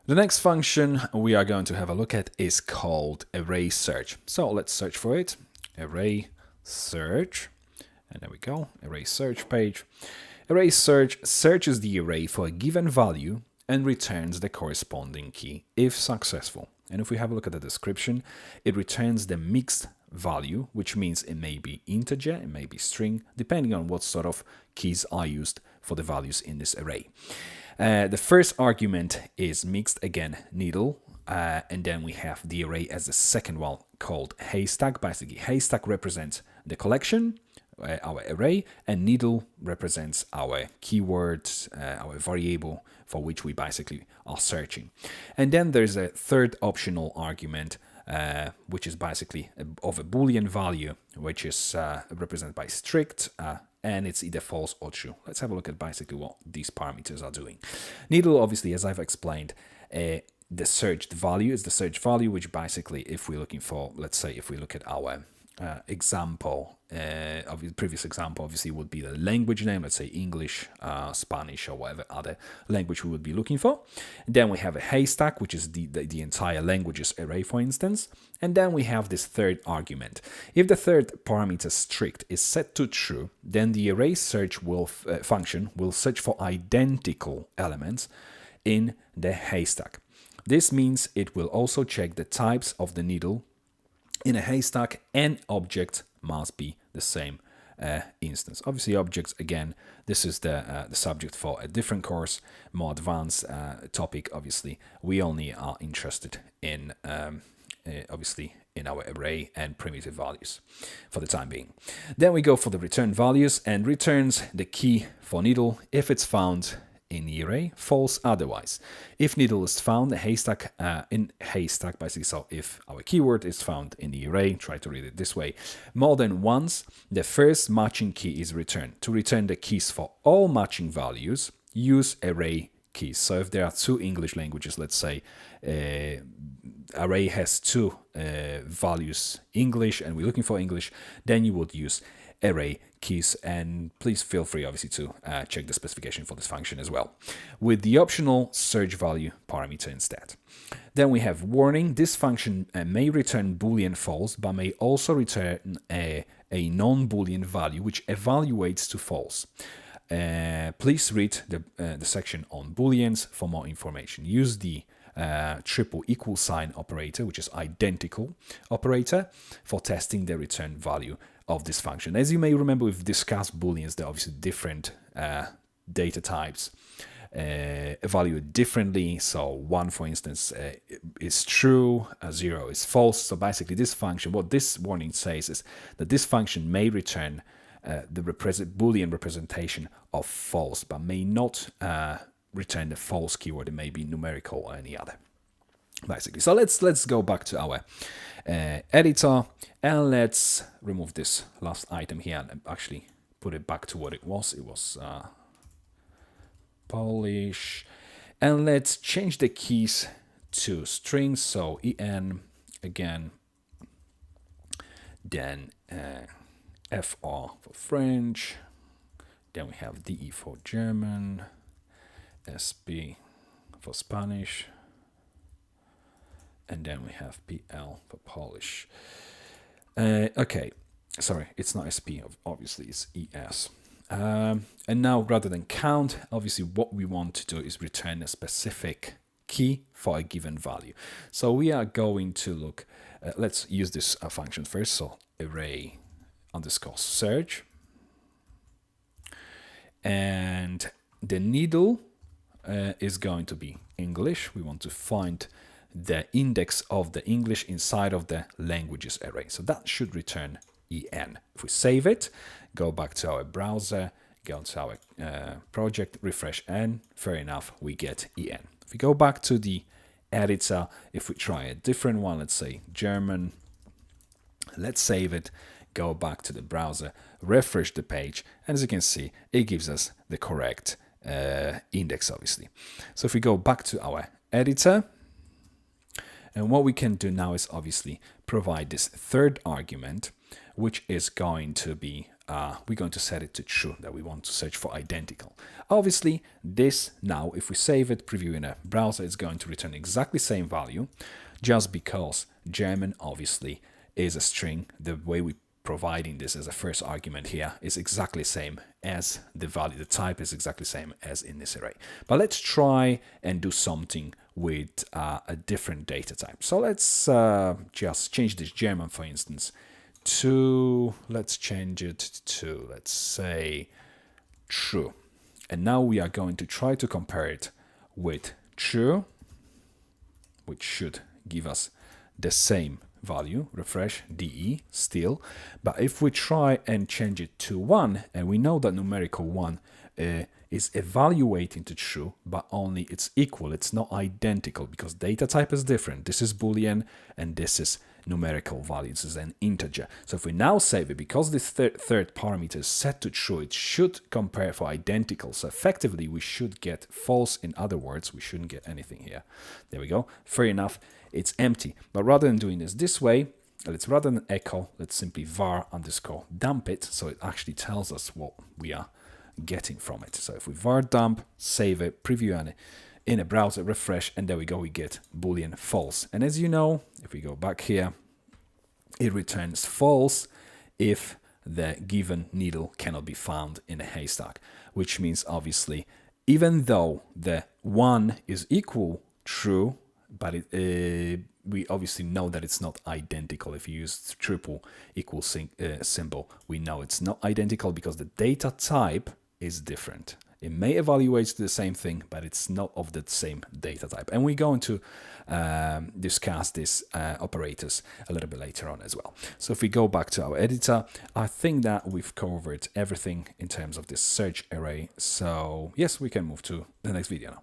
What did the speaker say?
The next function we are going to have a look at is called array search. So let's search for it. Array search. And there we go. Array search page. Array search searches the array for a given value and returns the corresponding key if successful. And if we have a look at the description, it returns the mixed value, which means it may be integer, it may be string, depending on what sort of keys are used for the values in this array. The first argument is mixed, again, needle, and then we have the array as the second one called haystack. Basically, haystack represents the collection, our array, and needle represents our keyword, our variable for which we basically are searching. And then there's a third optional argument, which is basically of a Boolean value, which is represented by strict, and it's either false or true. Let's have a look at basically what these parameters are doing. Needle, obviously, as I've explained, the searched value is the search value, which basically, if we're looking for, let's say, if we look at our example, of the previous example, obviously would be the language name, let's say English, Spanish, or whatever other language we would be looking for. Then we have a haystack, which is the entire languages array, for instance. And then we have this third argument. If the third parameter strict is set to true, then the array search function will search for identical elements in the haystack. This means it will also check the types of the needle in a haystack, and object must be the same instance. Obviously, objects, again, this is the subject for a different course, more advanced topic. Obviously, we only are interested in obviously in our array and primitive values for the time being. Then we go for the return values, and returns the key for needle if it's found in the array, false otherwise. If needle is found, the haystack in haystack, basically, so if our keyword is found in the array, try to read it this way, more than once, the first matching key is returned. To return the keys for all matching values, use array keys. So if there are two English languages, let's say array has two values, English, and we're looking for English, then you would use array keys, and please feel free obviously to check the specification for this function as well, with the optional search value parameter instead. Then we have warning. This function may return Boolean false, but may also return a non-Boolean value which evaluates to false. Please read the section on Booleans for more information. Use the triple equal sign operator, which is identical operator, for testing the return value of this function. As you may remember, we've discussed Booleans. They're obviously different data types, evaluated differently. So 1, for instance, is true, 0 is false. So basically this function, what this warning says is that this function may return the Boolean representation of false, but may not return the false keyword. It may be numerical or any other, basically. So let's go back to our editor, and let's remove this last item here and actually put it back to what it was. It was Polish, and let's change the keys to strings. So en again, then FR for French, then we have DE for German, SB for Spanish, and then we have PL for Polish. Okay, sorry, it's not SP, obviously it's ES. And now, rather than count, obviously what we want to do is return a specific key for a given value. So we are going to look, let's use this function first. So array underscore search, and the needle is going to be English. We want to find the index of the English inside of the languages array. So that should return en. If we save it, go back to our browser, go to our project, refresh, and fair enough, we get en. If we go back to the editor, if we try a different one, let's say German, let's save it, go back to the browser, refresh the page, and as you can see, it gives us the correct index, obviously. So if we go back to our editor, and what we can do now is obviously provide this third argument, which is going to be set it to true, that we want to search for identical. Obviously, this now, if we save it, preview in a browser, it's going to return exactly same value, just because German obviously is a string. The way we providing this as a first argument here is exactly the same as the value. The type is exactly the same as in this array. But let's try and do something with a different data type. So let's just change this German, for instance, to, let's change it to, let's say, true. And now we are going to try to compare it with true, which should give us the same value, refresh, DE still. But if we try and change it to 1, and we know that numerical 1 is evaluating to true, but only it's equal, it's not identical, because data type is different. This is Boolean and this is numerical value, this is an integer. So if we now save it, because this third parameter is set to true, it should compare for identical. So effectively we should get false. In other words, we shouldn't get anything here. There we go. Fair enough, it's empty. But rather than doing this way, rather than echo, let's simply var underscore dump it, so it actually tells us what we are getting from it. So if we var dump, save it, preview in a browser, refresh, and there we go, we get Boolean false. And as you know, if we go back here, it returns false if the given needle cannot be found in a haystack, which means obviously, even though the 1 is equal true, but we obviously know that it's not identical. If you use triple equal symbol, we know it's not identical because the data type is different. It may evaluate the same thing, but it's not of the same data type. And we're going to discuss these operators a little bit later on as well. So if we go back to our editor, I think that we've covered everything in terms of this search array. So yes, we can move to the next video now.